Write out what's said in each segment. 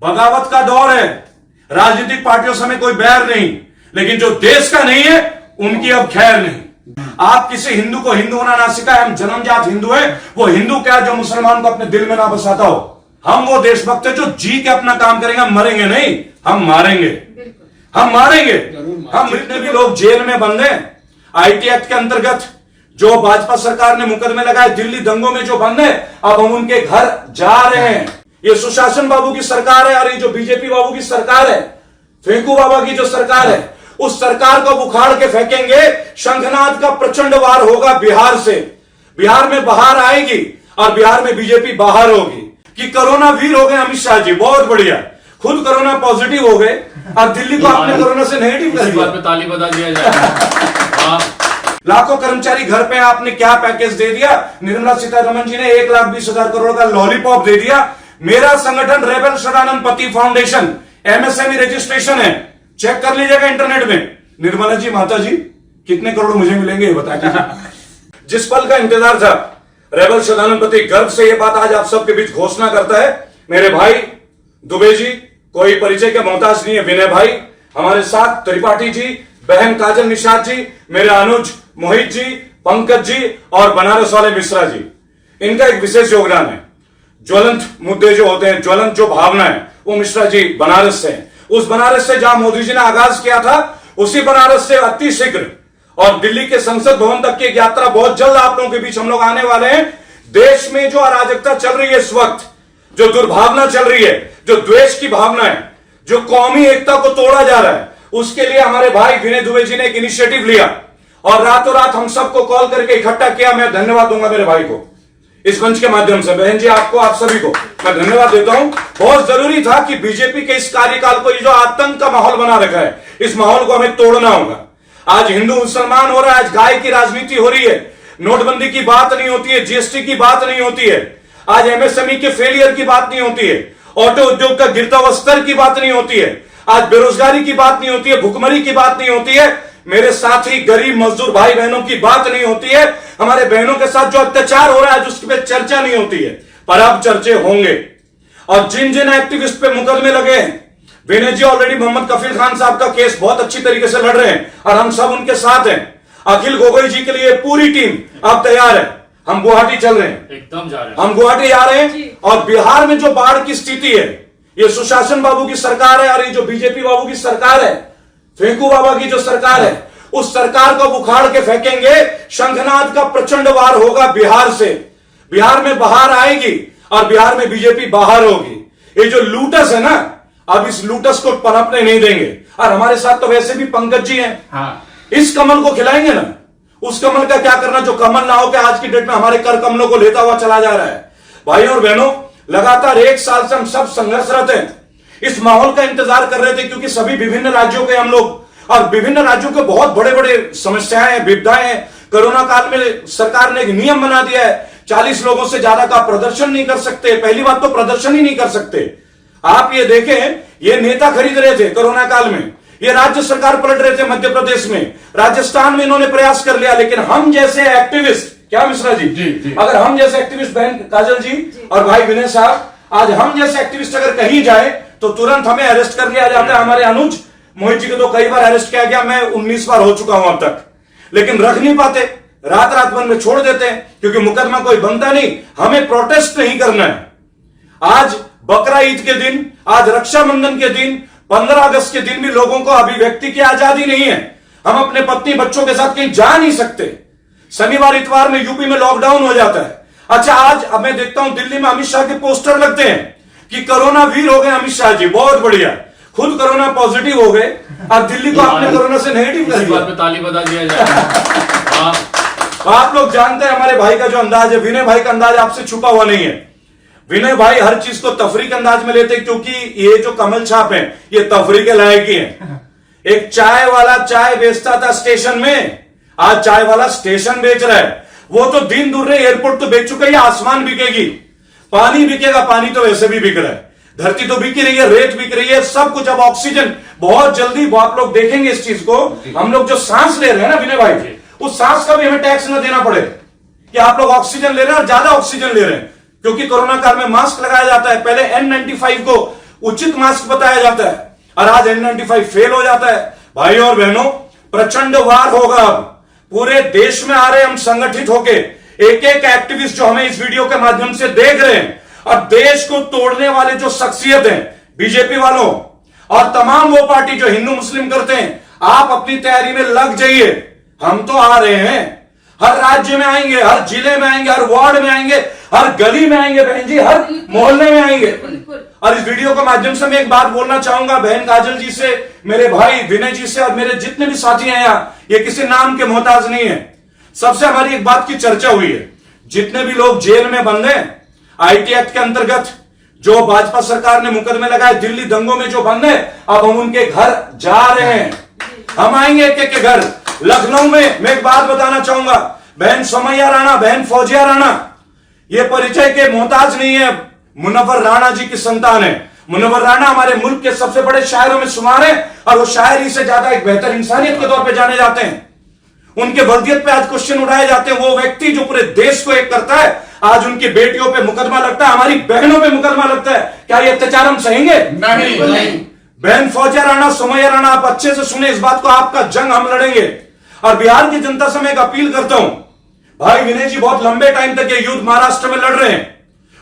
बगावत का दौर है। राजनीतिक पार्टियों से हमें कोई बैर नहीं, लेकिन जो देश का नहीं है उनकी अब खैर नहीं। आप किसी हिंदू को हिंदू होना ना सिखाए। हम जन्मजात हिंदू है, वो हिंदू क्या जो मुसलमान को अपने दिल में ना बसाता हो। हम वो देशभक्त है जो जी के अपना काम करेंगे। हम मरेंगे नहीं, हम मारेंगे, हम मारेंगे। हम जितने भी लोग जेल में बंद हैं आईटी एक्ट के अंतर्गत, जो भाजपा सरकार ने मुकदमे लगाए, दिल्ली दंगों में जो बंद है, अब हम उनके घर जा रहे हैं। ये सुशासन बाबू की सरकार है और ये जो बीजेपी बाबू की सरकार है, फेंकू बाबा की जो सरकार है, उस सरकार को उखाड़ के फेंकेंगे। शंखनाद का प्रचंड वार होगा बिहार से। बिहार में बहार आएगी और बिहार में बीजेपी बाहर होगी। कि कोरोना वीर हो गए अमित शाह जी, बहुत बढ़िया। खुद कोरोना पॉजिटिव हो गए और दिल्ली को आपने कोरोना से नेगेटिव कर दिया। ताली बजा दिया जाए। लाखों कर्मचारी घर पे, आपने क्या पैकेज दे दिया। निर्मला सीतारमण जी ने 1,20,000 करोड़ का लॉलीपॉप दे दिया। मेरा संगठन रेबल सदानंद पति फाउंडेशन एमएसएमई रजिस्ट्रेशन है, चेक कर लीजिएगा इंटरनेट में। निर्मला जी, माता जी, कितने करोड़ मुझे मिलेंगे ये बता दीजिए। जिस पल का इंतजार था, रेबल सदानंद पति गर्व से ये बात आज आप सबके बीच घोषणा करता है। मेरे भाई दुबे जी कोई परिचय के मोहताज नहीं है। विनय भाई हमारे साथ, त्रिपाठी जी, बहन काजल निषाद जी, मेरे अनुज, मोहित जी, पंकज जी और बनारस वाले मिश्रा जी, इनका एक विशेष योगदान है। ज्वलंत मुद्दे जो होते हैं, ज्वलंत जो भावना है, वो मिश्रा जी बनारस से हैं। उस बनारस से जहां मोदी जी ने आगाज किया था, उसी बनारस से अति शीघ्र और दिल्ली के संसद भवन तक की एक यात्रा बहुत जल्द आप लोगों के बीच हम लोग आने वाले हैं। देश में जो अराजकता चल रही है इस वक्त, जो दुर्भावना चल रही है, जो द्वेष की भावना है, जो कौमी एकता को तोड़ा जा रहा है, उसके लिए हमारे भाई विनय दुबे जी ने एक इनिशिएटिव लिया और रातों रात हम सबको कॉल करके इकट्ठा किया। मैं धन्यवाद दूंगा मेरे भाई को इस मंच के माध्यम से। बहन जी, आपको, आप सभी को मैं धन्यवाद देता हूं। बहुत जरूरी था कि बीजेपी के इस कार्यकाल को, ये जो आतंक का माहौल बना रखा है, इस माहौल को हमें तोड़ना होगा। आज हिंदू मुसलमान हो रहा है, आज गाय की राजनीति हो रही है, नोटबंदी की बात नहीं होती है, जीएसटी की बात नहीं होती है, आज एमएसएमई के फेलियर की बात नहीं होती है, ऑटो उद्योग का गिरता हुआ स्तर की बात नहीं होती है, आज बेरोजगारी की बात नहीं होती है, भुखमरी की बात नहीं होती है, मेरे साथी गरीब मजदूर भाई बहनों की बात नहीं होती है, हमारे बहनों के साथ जो अत्याचार हो रहा है उस पर चर्चा नहीं होती है। पर अब चर्चे होंगे। और जिन जिन एक्टिविस्ट पे मुकदमे लगे हैं, विनय जी ऑलरेडी मोहम्मद कफील खान साहब का केस बहुत अच्छी तरीके से लड़ रहे हैं और हम सब उनके साथ हैं। अखिल गोगोई जी के लिए पूरी टीम अब तैयार है। हम गुवाहाटी चल रहे हैं, एकदम जा रहे हैं, हम गुवाहाटी जा रहे हैं। और बिहार में जो बाढ़ की स्थिति है, ये सुशासन बाबू की सरकार है और ये जो बीजेपी बाबू की सरकार है, फेंकू बाबा की जो सरकार है, उस सरकार को उखाड़ के फेंकेंगे। शंखनाद का प्रचंड वार होगा बिहार से। बिहार में बहार आएगी और बिहार में बीजेपी बाहर होगी। ये जो लूटस है ना, अब इस लूटस को पनपने नहीं देंगे। और हमारे साथ तो वैसे भी पंकज जी हैं। हाँ। इस कमल को खिलाएंगे ना। उस कमल का क्या करना जो कमल ना हो के आज की डेट में हमारे कर कमलों को लेता हुआ चला जा रहा है। भाइयों और बहनों, लगातार 1 साल से हम सब संघर्षरत हैं। इस माहौल का इंतजार कर रहे थे क्योंकि सभी विभिन्न राज्यों के हम लोग, और विभिन्न राज्यों के बहुत बड़े बड़े समस्याएं हैं, विपदाएं हैं। कोरोना काल में सरकार ने एक नियम बना दिया है, 40 लोगों से ज्यादा का प्रदर्शन नहीं कर सकते। पहली बात तो प्रदर्शन ही नहीं कर सकते। आप ये देखें, ये नेता खरीद रहे थे कोरोना काल में, ये राज्य सरकार पलट रहे थे मध्य प्रदेश में, राजस्थान में इन्होंने प्रयास कर लिया। लेकिन हम जैसे एक्टिविस्ट, क्या मिश्रा जी, जी। अगर हम जैसे एक्टिविस्ट, बहन काजल जी और भाई विनय साहब, आज हम जैसे एक्टिविस्ट अगर कहीं जाए तो तुरंत हमें अरेस्ट कर लिया जाता है। हमारे अनुज, मोहित जी को तो कई बार अरेस्ट किया गया, मैं 19 बार हो चुका हूं अब तक, लेकिन रख नहीं पाते, रात रात भर में छोड़ देते हैं क्योंकि मुकदमा कोई बनता नहीं। हमें प्रोटेस्ट नहीं करना है। आज बकरा ईद के दिन, आज रक्षाबंधन के दिन, 15 अगस्त के दिन भी लोगों को अभिव्यक्ति की आजादी नहीं है। हम अपने पत्नी बच्चों के साथ कहीं जा नहीं सकते। शनिवार इतवार में यूपी में लॉकडाउन हो जाता है। अच्छा, आज अब मैं देखता हूं दिल्ली में अमित शाह के पोस्टर लगते हैं कि कोरोना वीर हो गए अमित शाह जी, बहुत बढ़िया। खुद कोरोना पॉजिटिव हो गए और दिल्ली को आपने कोरोना से नेगेटिव कर दिया। ताली बजा दिया जाए। आप लोग जानते हैं हमारे भाई का जो अंदाज है, विनय भाई का अंदाज आपसे छुपा हुआ नहीं है। विनय भाई हर चीज को तफरी के अंदाज में लेते, क्योंकि ये जो कमल छाप है ये तफरी के लायक ही है। एक चाय वाला चाय बेचता था स्टेशन में, आज चाय वाला स्टेशन बेच रहा है। वो तो दिन दूर रहे, एयरपोर्ट तो बेच चुका है, आसमान बिकेगी, पानी बिकेगा, पानी तो वैसे भी बिक रहा है, धरती तो बिक रही है, रेत बिक रही है, सब कुछ। अब ऑक्सीजन बहुत जल्दी, वो आप लोग देखेंगे इस चीज को। हम लोग जो सांस ले रहे हैं ना विनय भाई, उस सांस का भी हमें टैक्स न देना पड़े कि आप लोग ऑक्सीजन ले रहे हैं और ज्यादा ऑक्सीजन ले रहे हैं, क्योंकि कोरोना काल में मास्क लगाया जाता है। पहले N95 को उचित मास्क बताया जाता है, और आज N95 फेल हो जाता है। भाई और बहनों, प्रचंड वार होगा। अब पूरे देश में आ रहे हम संगठित होके, एक एक एक्टिविस्ट जो हमें इस वीडियो के माध्यम से देख रहे हैं, और देश को तोड़ने वाले जो शख्सियत हैं, बीजेपी वालों और तमाम वो पार्टी जो हिंदू मुस्लिम करते हैं, आप अपनी तैयारी में लग जाइए। हम तो आ रहे हैं, हर राज्य में आएंगे, हर जिले में आएंगे, हर वार्ड में आएंगे, हर गली में आएंगे बहन जी, हर मोहल्ले में आएंगे। और इस वीडियो के माध्यम से मैं एक बात बोलना चाहूंगा बहन काजल जी से, मेरे भाई विनय जी से, और मेरे जितने भी साथी हैं यहाँ, ये किसी नाम के मोहताज नहीं है। सबसे हमारी एक बात की चर्चा हुई है, जितने भी लोग जेल में बंद हैं IT एक्ट के अंतर्गत, जो भाजपा सरकार ने मुकदमे लगाए दिल्ली दंगों में जो बंद है, अब हम उनके घर जा रहे हैं। हम आएंगे एक एक के घर। लखनऊ में मैं एक बात बताना चाहूंगा, बहन समैया राणा, बहन फौजिया राणा, ये परिचय के मोहताज नहीं है, मुनव्वर राणा जी की संतान है। मुनव्वर राणा हमारे मुल्क के सबसे बड़े शायरों में शुमार है, और वो शायरी से ज्यादा एक बेहतर इंसानियत के तौर पे जाने जाते हैं। उनके वर्दियत पे आज क्वेश्चन उठाए जाते हैं। वो व्यक्ति जो पूरे देश को एक करता है, आज उनकी बेटियों पे मुकदमा लगता है, हमारी बहनों पे मुकदमा लगता है। क्या ये अत्याचार हम सहेंगे? नहीं। बहन फौजिया राणा, समैया राणा, आप अच्छे से सुने इस बात को, आपका जंग हम लड़ेंगे। और बिहार की जनता से मैं एक अपील करता हूं, भाई विनय जी बहुत लंबे टाइम तक ये युद्ध महाराष्ट्र में लड़ रहे हैं,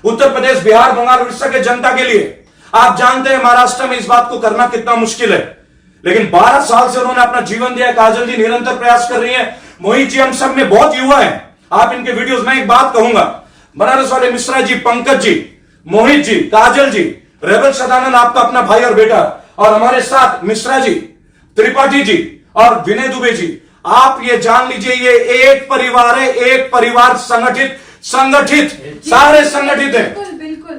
उत्तर प्रदेश, बिहार, बंगाल, उड़ीसा के जनता के लिए। आप जानते हैं महाराष्ट्र में इस बात को करना कितना मुश्किल है, लेकिन 12 साल से उन्होंने अपना जीवन दिया। काजल जी निरंतर प्रयास कर रही है, मोहित जी, हम सब में बहुत युवा है। आप इनके वीडियोस में एक बात कहूंगा, बनारस वाले मिश्रा जी, पंकज जी, मोहित जी, काजल जी, रेबल सदानंद आपका अपना भाई और बेटा, और हमारे साथ मिश्रा जी, त्रिपाठी जी और विनय दुबे जी। आप ये जान लीजिए, ये एक परिवार है, एक परिवार, संगठित, सारे संगठित है।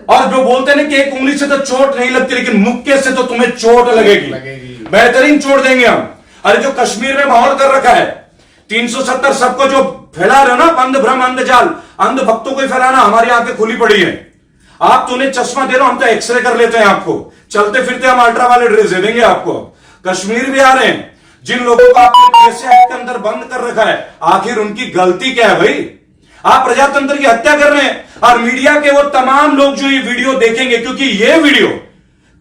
और जो बोलते हैं ना कि एक उंगली से तो चोट नहीं लगती, लेकिन मुक्के से तो तुम्हें चोट लगेगी। बेहतरीन चोट देंगे हम। अरे जो कश्मीर में माहौल कर रखा है, 370 सबको जो फैला रहे हो ना, अंध भ्रम, अंधजाल, अंध भक्तों को फैलाना, हमारी आंखें खुली पड़ी है। आप तो उन्हें चश्मा दे रहे हो, हम तो एक्सरे कर लेते हैं आपको, चलते फिरते हम अल्ट्रावायलेट रेज दे देंगे आपको। कश्मीर भी आ रहे हैं, जिन लोगों को आपने PSA एक्ट के अंदर बंद कर रखा है, आखिर उनकी गलती क्या है भाई? आप प्रजातंत्र की हत्या कर रहे हैं। और मीडिया के वो तमाम लोग जो ये वीडियो देखेंगे, क्योंकि ये वीडियो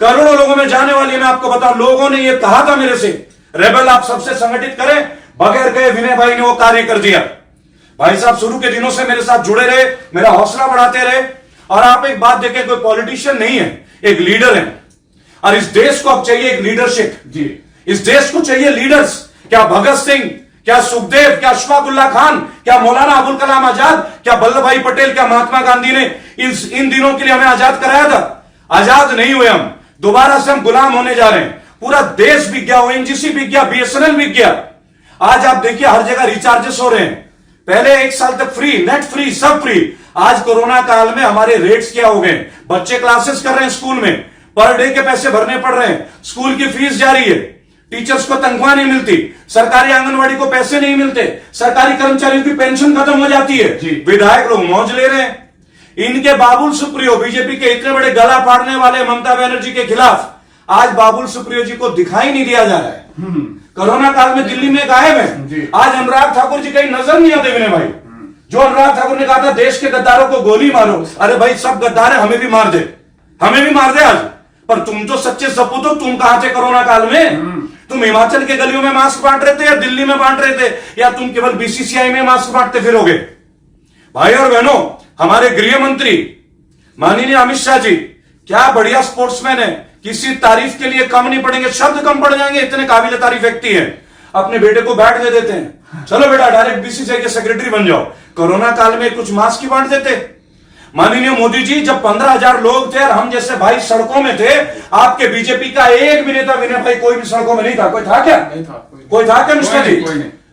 करोड़ों लोगों में जाने वाली है, मैं आपको बताऊं, लोगों ने ये कहा था मेरे से, रेबल आप सबसे संगठित करें, बगैर कहे विनय भाई ने वो कार्य कर दिया। भाई साहब शुरू के दिनों से मेरे साथ जुड़े रहे, मेरा हौसला बढ़ाते रहे। और आप एक बात देखें, कोई पॉलिटिशियन नहीं है, एक लीडर है। और इस देश को अब चाहिए एक लीडरशिप जी, इस देश को चाहिए लीडर्स। क्या भगत सिंह, क्या सुखदेव, क्या अशफाकुल्ला खान, क्या मौलाना अबुल कलाम आजाद, क्या वल्लभ भाई पटेल, क्या महात्मा गांधी ने इन दिनों के लिए हमें आजाद कराया था? आजाद नहीं हुए हम, दोबारा से हम गुलाम होने जा रहे हैं। पूरा देश बिक गया, ONGC बिक गया, BSNL बिक गया। आज आप देखिए हर जगह रिचार्जेस हो रहे हैं। पहले 1 साल तक फ्री, नेट फ्री, सब फ्री। आज कोरोना काल में हमारे रेट्स क्या हो गए? बच्चे क्लासेस कर रहे हैं स्कूल में, पर डे के पैसे भरने पड़ रहे हैं, स्कूल की फीस जारी है, टीचर्स को तनख्वाह नहीं मिलती, सरकारी आंगनवाड़ी को पैसे नहीं मिलते, सरकारी कर्मचारियों की पेंशन खत्म हो जाती है, विधायक लोग मौज ले रहे हैं। इनके बाबुल सुप्रियो, बीजेपी के इतने बड़े गला फाड़ने वाले ममता बनर्जी के खिलाफ, आज बाबुल सुप्रियो जी को दिखाई नहीं दिया जा रहा है। कोरोना काल में दिल्ली में गायब है। आज अनुराग ठाकुर जी कहीं नजर नहीं आते विनय भाई। जो अनुराग ठाकुर ने कहा था देश के गद्दारों को गोली मारो, अरे भाई सब गद्दार है, हमें भी मार दे, हमें भी मार दे आज। पर तुम जो सच्चे सपूत हो, तुम कहां थे कोरोना काल में? तुम हिमाचल के गलियों में मास्क बांट रहे थे, या दिल्ली में बांट रहे थे, या तुम केवल BCCI में मास्क बांटते फिरोगे? भाई और बहनों, हमारे गृह मंत्री माननीय अमित शाह जी क्या बढ़िया स्पोर्ट्समैन है, किसी तारीफ के लिए कम नहीं पड़ेंगे, शब्द कम पड़ जाएंगे, इतने काबिल तारीफ व्यक्ति है। अपने बेटे को बैठ दे देते हैं, चलो बेटा डायरेक्ट BCCI के सेक्रेटरी बन जाओ। कोरोना काल में कुछ मास्क ही बांट देते। माननीय मोदी जी, जब 15,000 लोग थे और हम जैसे भाई सड़कों में थे, आपके बीजेपी का एक भी नेता विनय भाई कोई भी सड़कों में नहीं था। कोई था क्या? नहीं था। कोई था क्या मिश्रा जी?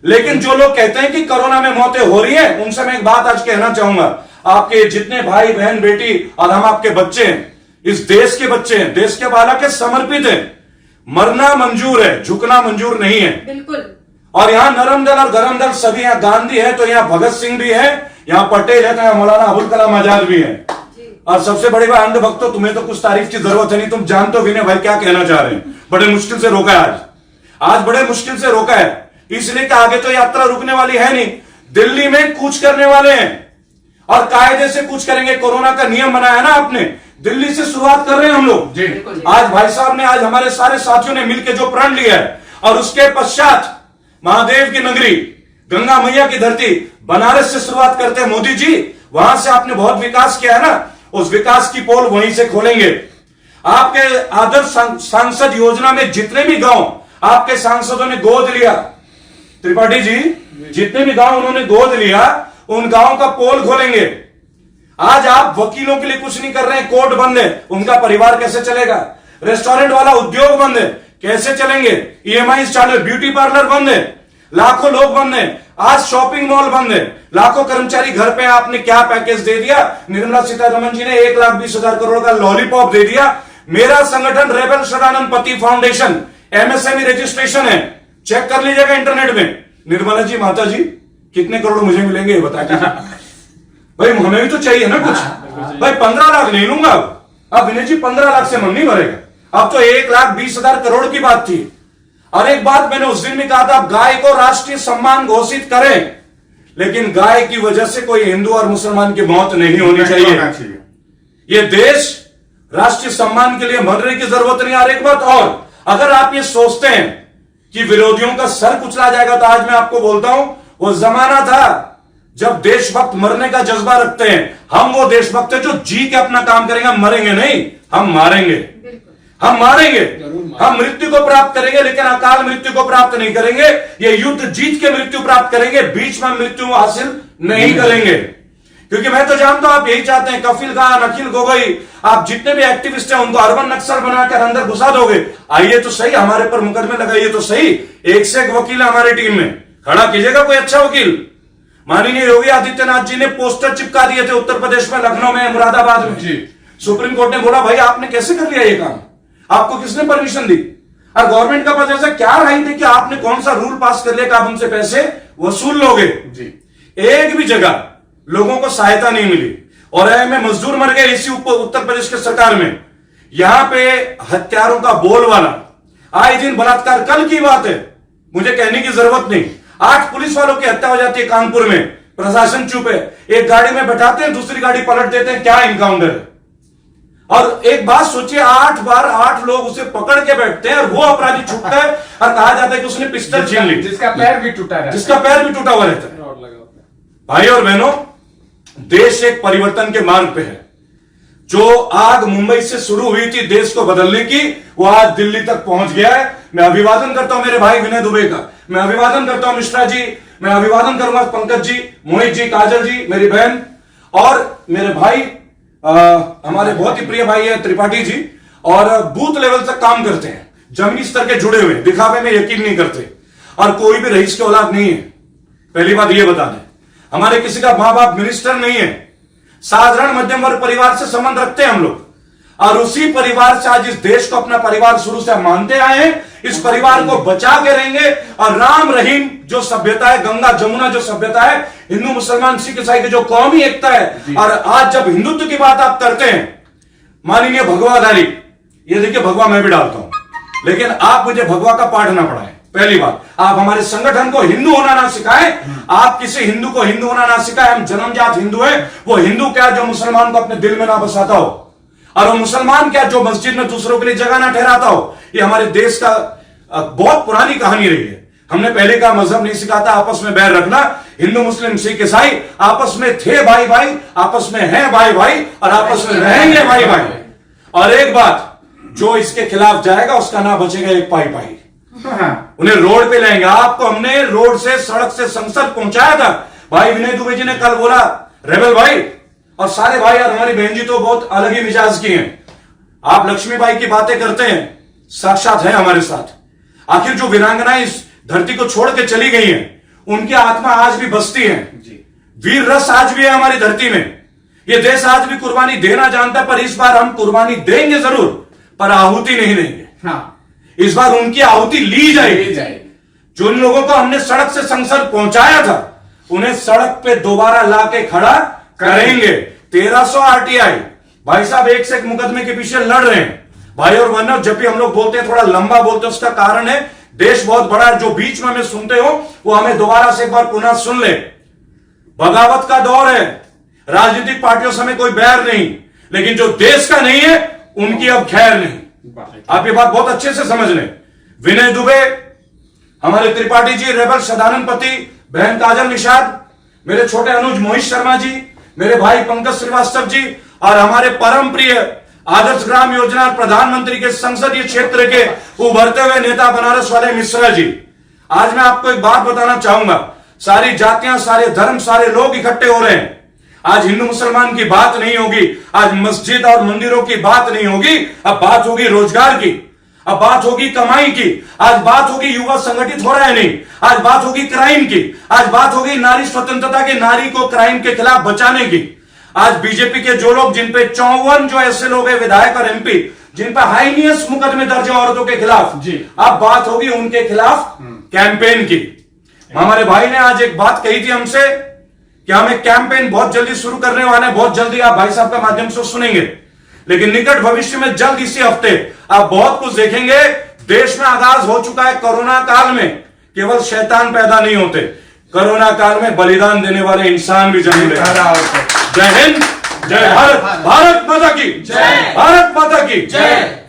लेकिन जो लोग कहते हैं कि कोरोना में मौतें हो रही हैं, उनसे मैं एक बात आज कहना चाहूंगा, आपके जितने भाई बहन बेटी और हम आपके बच्चे हैं, इस देश के बच्चे हैं, देश के बालक है, समर्पित है। मरना मंजूर है, झुकना मंजूर नहीं है। बिल्कुल। और यहाँ नरम दल और गरम दल सभी, यहाँ गांधी है तो यहाँ भगत सिंह भी है, यहाँ पटेल है तो यहाँ मौलाना अबुल कलाम आजाद भी है। और सबसे बड़ी बात, अंध भक्तों, तुम्हें तो कुछ तारीफ की जरूरत है नहीं, तुम जानते हो विनय भाई क्या कहना चाह रहे हैं। बड़े मुश्किल से रोका है आज बड़े मुश्किल से रोका है, इसलिए कि आगे तो यात्रा रुकने वाली है नहीं। दिल्ली में कूच करने वाले हैं और कायदे से कूच करेंगे। कोरोना का नियम बनाया ना आपने, दिल्ली से शुरुआत कर रहे हैं हम लोग जी। आज भाई साहब ने, आज हमारे सारे साथियों ने मिलकर जो प्रण लिया है, और उसके पश्चात महादेव की नगरी, गंगा मैया की धरती बनारस से शुरुआत करते हैं मोदी जी। वहां से आपने बहुत विकास किया है ना, उस विकास की पोल वहीं से खोलेंगे। आपके आदर्श सांसद योजना में जितने भी गांव आपके सांसदों ने गोद लिया, त्रिपाठी जी, जितने भी गांव उन्होंने गोद लिया, उन गांव का पोल खोलेंगे। आज आप वकीलों के लिए कुछ नहीं कर रहे हैं, कोर्ट बंद है, उनका परिवार कैसे चलेगा? रेस्टोरेंट वाला उद्योग बंद है, कैसे चलेंगे? ईएमआई चालू, ब्यूटी पार्लर बंद है, लाखों लोग बंद है, आज शॉपिंग मॉल बंद है, लाखों कर्मचारी घर पे। आपने क्या पैकेज दे दिया? निर्मला सीतारमण जी ने 1,20,000 करोड़ का लॉलीपॉप दे दिया। मेरा संगठन रेबल सदानंद पति फाउंडेशन एमएसएमई रजिस्ट्रेशन है, चेक कर लीजिएगा इंटरनेट में। निर्मला जी, माता जी, कितने करोड़ मुझे मिलेंगे ये बता दीजिए भाई, हमें भी तो चाहिए ना कुछ। भाई 15 लाख नहीं लूंगा अब विनय जी, 15 लाख से मन नहीं भरेगा। अब तो 1,20,000 करोड़ की बात थी। और एक बात मैंने उस दिन भी कहा था, आप गाय को राष्ट्रीय सम्मान घोषित करें, लेकिन गाय की वजह से कोई हिंदू और मुसलमान की मौत नहीं होनी चाहिए। ये देश राष्ट्रीय सम्मान के लिए मरने की जरूरत नहीं। और एक बात और, अगर आप ये सोचते हैं कि विरोधियों का सर कुचला जाएगा, तो आज मैं आपको बोलता हूं, वो जमाना था जब देशभक्त मरने का जज्बा रखते हैं। हम वो देशभक्त हैं जो जी के अपना काम करेंगे, हम मरेंगे नहीं, हम मारेंगे, हम मारेंगे, हम मृत्यु को प्राप्त करेंगे, लेकिन अकाल मृत्यु को प्राप्त नहीं करेंगे। ये युद्ध जीत के मृत्यु प्राप्त करेंगे, बीच में मृत्यु हासिल नहीं करेंगे। क्योंकि मैं तो जानता हूं आप यही चाहते हैं, कफिल खान, अखिल गोगोई, आप जितने भी एक्टिविस्ट हैं उनको अर्बन नक्सल बनाकर अंदर घुसा दोगे। आइए तो सही, हमारे पर मुकदमे लगाइए तो सही, एक से एक वकील है हमारी टीम में, खड़ा कीजिएगा कोई अच्छा वकील। माननीय योगी आदित्यनाथ जी ने पोस्टर चिपका दिए थे उत्तर प्रदेश में, लखनऊ में, मुरादाबाद में जी। सुप्रीम कोर्ट ने बोला भाई आपने कैसे कर लिया ये काम, आपको किसने परमिशन दी? और गवर्नमेंट का पास ऐसा क्या राइट है कि आपने कौन सा रूल पास कर लिया कि आप हमसे पैसे वसूल लोगे जी। एक भी जगह लोगों को सहायता नहीं मिली। और में मजदूर मर गए इसी उत्तर प्रदेश के सरकार में। यहां पे हत्यारों का बोलबाला, आए दिन बलात्कार, कल की बात है, मुझे कहने की जरूरत नहीं, 8 पुलिस वालों की हत्या हो जाती है कानपुर में, प्रशासन चुप है, एक गाड़ी में बैठाते हैं, दूसरी गाड़ी पलट देते हैं, क्या इनकाउंटर है। और एक बात सोचिए, 8 बार 8 लोग उसे पकड़ के बैठते हैं और वो अपराधी छूटता है और कहा जाता है कि उसने पिस्टल छीन ली, जिसका पैर भी टूटा है, जिसका पैर भी टूटा हुआ रहता है। भाई और बहनों, देश एक परिवर्तन के मार्ग पे है। जो आग मुंबई से शुरू हुई थी देश को बदलने की, वो आज दिल्ली तक पहुंच गया है। मैं अभिवादन करता हूं मेरे भाई विनय दुबे का, मैं अभिवादन करता हूं मिश्रा जी, मैं अभिवादन करूंगा पंकज जी, मोहित जी, काजल जी, मेरी बहन, और मेरे भाई हमारे बहुत ही प्रिय भाई है त्रिपाठी जी, और बूथ लेवल तक काम करते हैं, जमीनी स्तर के जुड़े हुए, दिखावे में यकीन नहीं करते, और कोई भी रईस की औलाद नहीं है। पहली बात यह बता दें, हमारे किसी का मां बाप मिनिस्टर नहीं है, साधारण मध्यम वर्ग परिवार से संबंध रखते हैं हम लोग, और उसी परिवार से आज इस देश को अपना परिवार शुरू से मानते आए हैं। इस परिवार को बचा के रहेंगे, और राम रहीम जो सभ्यता है, गंगा जमुना जो सभ्यता है, हिंदू मुसलमान सिख ईसाई की जो कौमी एकता है, और आज जब हिंदुत्व की बात आप करते हैं, माननीय भगवाधारी, ये देखिए भगवा मैं भी डालता हूं, लेकिन आप मुझे भगवा का पाठ ना पढ़ाएं। पहली बात, आप हमारे संगठन को हिंदू होना ना सिखाएं, आप किसी हिंदू को हिंदू होना ना सिखाएं। हम जन्मजात हिंदू हैं, वो हिंदू क्या जो मुसलमान को अपने दिल में ना बसाता हो, और वो मुसलमान क्या जो मस्जिद में दूसरों के लिए जगह ना ठहराता हो। ये हमारे देश का बहुत पुरानी कहानी रही है। हमने पहले का मजहब नहीं सिखाता आपस में बैर रखना, हिंदू मुस्लिम सिख ईसाई आपस में थे भाई भाई, आपस में हैं भाई भाई, और आपस में रहेंगे भाई भाई। और एक बात, जो इसके खिलाफ जाएगा उसका ना बचेगा एक पाई पाई, उन्हें रोड पे लाएंगे। आपको हमने रोड से, सड़क से संसद पहुंचाया था। भाई विनय दुबे जी ने कल बोला, रेबल भाई और सारे भाई और हमारी बहन जी तो बहुत अलग ही मिजाज की हैं। आप लक्ष्मीबाई की बातें करते हैं, साक्षात है हमारे साथ। आखिर जो वीरांगनाएं इस धरती को छोड़ के चली गई हैं, उनकी आत्मा आज भी बसती है, वीर रस आज भी है हमारी धरती में। ये देश आज भी कुर्बानी देना जानता है, पर इस बार हम कुर्बानी देंगे जरूर, पर आहुति नहीं देंगे। इस बार उनकी आहुति ली जाएगी। जिन लोगों को हमने सड़क से संसद पहुंचाया था, उन्हें सड़क पे दोबारा ला के खड़ा करेंगे। 1300 आरटीआई, भाई साहब एक से एक मुकदमे के पीछे लड़ रहे हैं। भाई और बहनों, जब भी हम लोग बोलते हैं थोड़ा लंबा बोलते हैं, उसका कारण है देश बहुत बड़ा है। जो बीच में हमें सुनते हो वो हमें दोबारा से एक बार पुनः सुन ले। बगावत का दौर है, राजनीतिक पार्टियों से हमें कोई बैर नहीं। लेकिन जो देश का नहीं है उनकी अब खैर नहीं। आप ये बात बहुत अच्छे से समझ लें। विनय दुबे, हमारे त्रिपाठी जी, रेबल सदानंद पति, बहन काजल निषाद, मेरे छोटे अनुज मोहित शर्मा जी, मेरे भाई पंकज श्रीवास्तव जी, और हमारे परम प्रिय आदर्श ग्राम योजना प्रधानमंत्री के संसदीय क्षेत्र के उभरते हुए नेता बनारस वाले मिश्रा जी। आज मैं आपको एक बात बताना चाहूंगा, सारी जातियां, सारे धर्म, सारे लोग इकट्ठे हो रहे हैं। आज हिंदू मुसलमान की बात नहीं होगी, आज मस्जिद और मंदिरों की बात नहीं होगी, अब बात होगी रोजगार की, अब बात होगी कमाई की, आज बात होगी युवा संगठित हो रहा है नहीं, आज बात होगी क्राइम की, आज बात होगी नारी स्वतंत्रता की, नारी को क्राइम के खिलाफ बचाने की। आज बीजेपी के जो लोग, जिन पे 54 जो ऐसे लोग हैं विधायक और एमपी, जिन पर हाईनियस मुकदमे दर्ज है औरतों के खिलाफ जी, अब बात होगी उनके खिलाफ कैंपेन की। हमारे भाई ने आज एक बात कही थी हमसे कि हम एक कैंपेन बहुत जल्दी शुरू करने वाले हैं, बहुत जल्दी आप भाई साहब के माध्यम से सुनेंगे, लेकिन निकट भविष्य में जल्द इसी हफ्ते आप बहुत कुछ देखेंगे। देश में आगाज हो चुका है। कोरोना काल में केवल शैतान पैदा नहीं होते, कोरोना काल में बलिदान देने वाले इंसान भी जन्म लेते हैं। जय हिंद, जय भारत, भारत माता की जय, भारत माता की जय।